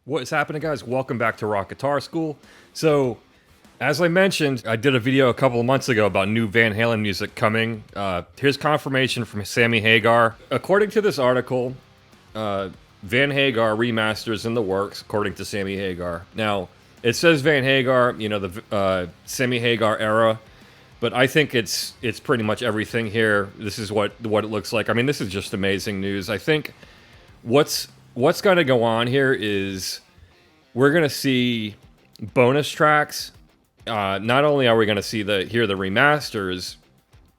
What is happening, guys? Welcome back to Rock Guitar School. So, as I mentioned, I did a video a couple of months ago about new Van Halen music coming. Here's confirmation from Sammy Hagar. According to this article, Van Hagar remasters in the works, according to Sammy Hagar. Now, it says Van Hagar, the Sammy Hagar era, but I think it's pretty much everything here. This is what it looks like. I mean, this is just amazing news. I think what's going to go on here is we're going to see bonus tracks. Not only are we going to hear the remasters,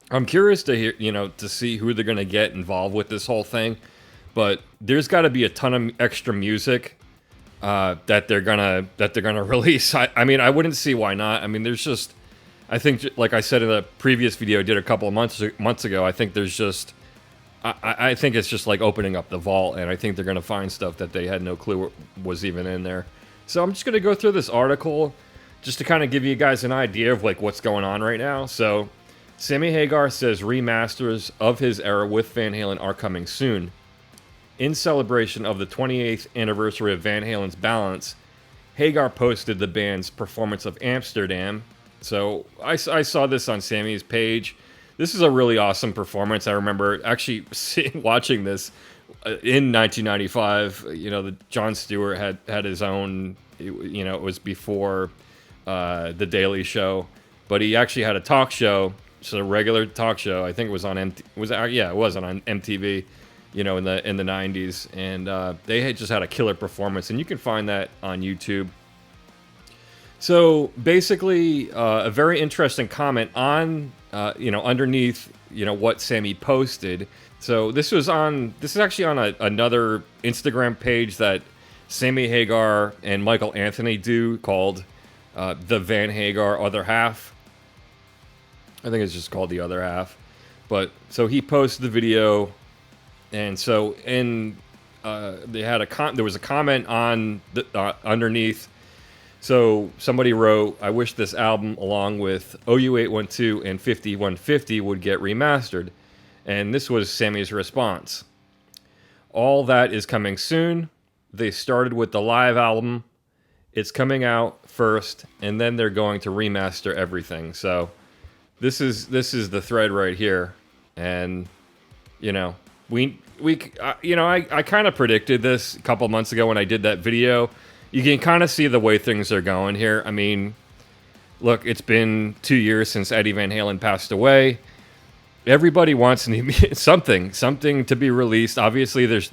I'm curious to hear, to see who they're going to get involved with this whole thing. But there's got to be a ton of extra music that they're gonna release. I mean, I wouldn't see why not. I mean, there's just, I think, like I said in the previous video I did a couple of months ago, I think there's just, I think it's just like opening up the vault, and I think they're gonna find stuff that they had no clue was even in there. So I'm just gonna go through this article just to kind of give you guys an idea of like what's going on right now. So Sammy Hagar says remasters of his era with Van Halen are coming soon. In celebration of the 28th anniversary of Van Halen's Balance, Hagar posted the band's performance of Amsterdam. So I saw this on Sammy's page. This is a really awesome performance. I remember actually watching this in 1995. The Jon Stewart had his own. It was before the Daily Show, but he actually had a talk show. So a regular talk show. I think it was on it was on MTV. In the 90s, and they had just had a killer performance, and you can find that on YouTube. So basically, a very interesting comment on underneath what Sammy posted. So this is actually on another Instagram page that Sammy Hagar and Michael Anthony do, called the Van Hagar Other Half. I think it's just called The Other Half. But so he posted the video. And so, they had there was a comment on underneath. So somebody wrote, "I wish this album, along with OU812 and 5150, would get remastered." And this was Sammy's response: "All that is coming soon. They started with the live album. It's coming out first, and then they're going to remaster everything." So this is the thread right here, and I kind of predicted this a couple months ago when I did that video. You can kind of see the way things are going here. I mean, look, it's been 2 years since Eddie Van Halen passed away. Everybody wants something to be released. Obviously, it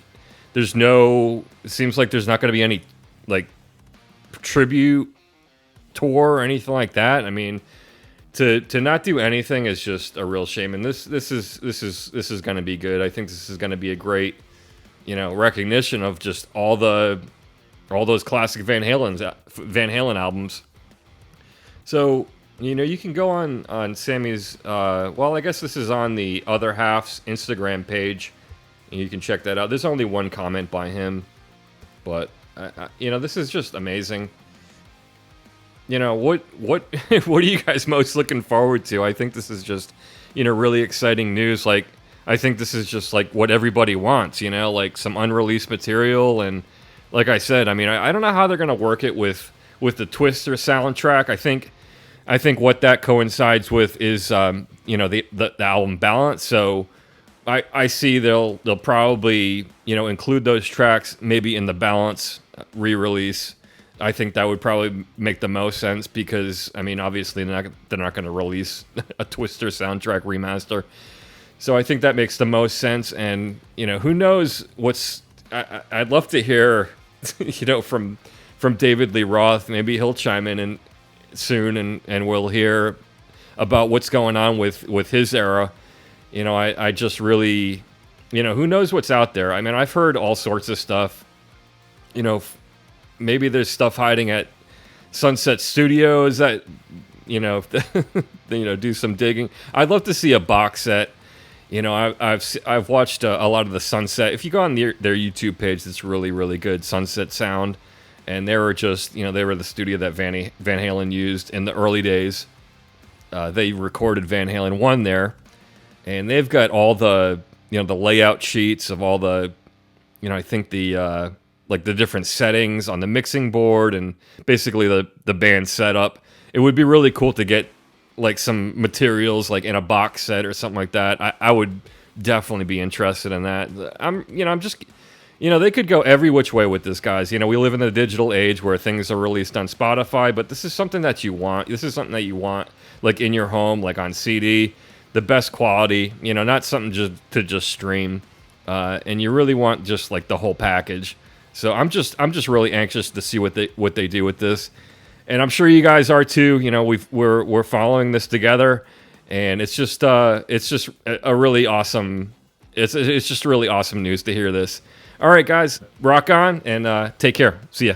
seems like there's not going to be any like tribute tour or anything like that. I mean, to not do anything is just a real shame, and this is going to be good. I think this is going to be a great, recognition of just all those classic Van Halen albums. So you can go on Sammy's. I guess this is on the Other Half's Instagram page, and you can check that out. There's only one comment by him, but this is just amazing. What what are you guys most looking forward to? I think this is just, really exciting news. Like, I think this is just like what everybody wants, like some unreleased material. And like I said, I mean, I don't know how they're going to work it with the Twister soundtrack. I think what that coincides with is, the album Balance. So I see they'll probably, include those tracks maybe in the Balance re-release. I think that would probably make the most sense because, I mean, obviously they're not going to release a Twister soundtrack remaster. So I think that makes the most sense. And, who knows I'd love to hear, from David Lee Roth. Maybe he'll chime in soon and we'll hear about what's going on with his era. I just really, who knows what's out there. I mean, I've heard all sorts of stuff, maybe there's stuff hiding at Sunset Studios that, do some digging. I'd love to see a box set. I've watched a lot of the Sunset. If you go on their YouTube page, it's really, really good. Sunset Sound, and they were just, they were the studio that Van Halen used in the early days. They recorded Van Halen 1 there, and they've got all the, the layout sheets of all the, I think the like the different settings on the mixing board and basically the band setup. It would be really cool to get like some materials like in a box set or something like that. I would definitely be interested in that. I'm just, they could go every which way with this, guys. We live in the digital age where things are released on Spotify, but this is something that you want. This is something that you want, like in your home, like on CD, the best quality. Not something to just stream, and you really want just like the whole package. So I'm just really anxious to see what they do with this, and I'm sure you guys are too. We're following this together, and it's just a really awesome. It's just really awesome news to hear this. All right, guys, rock on and take care. See ya.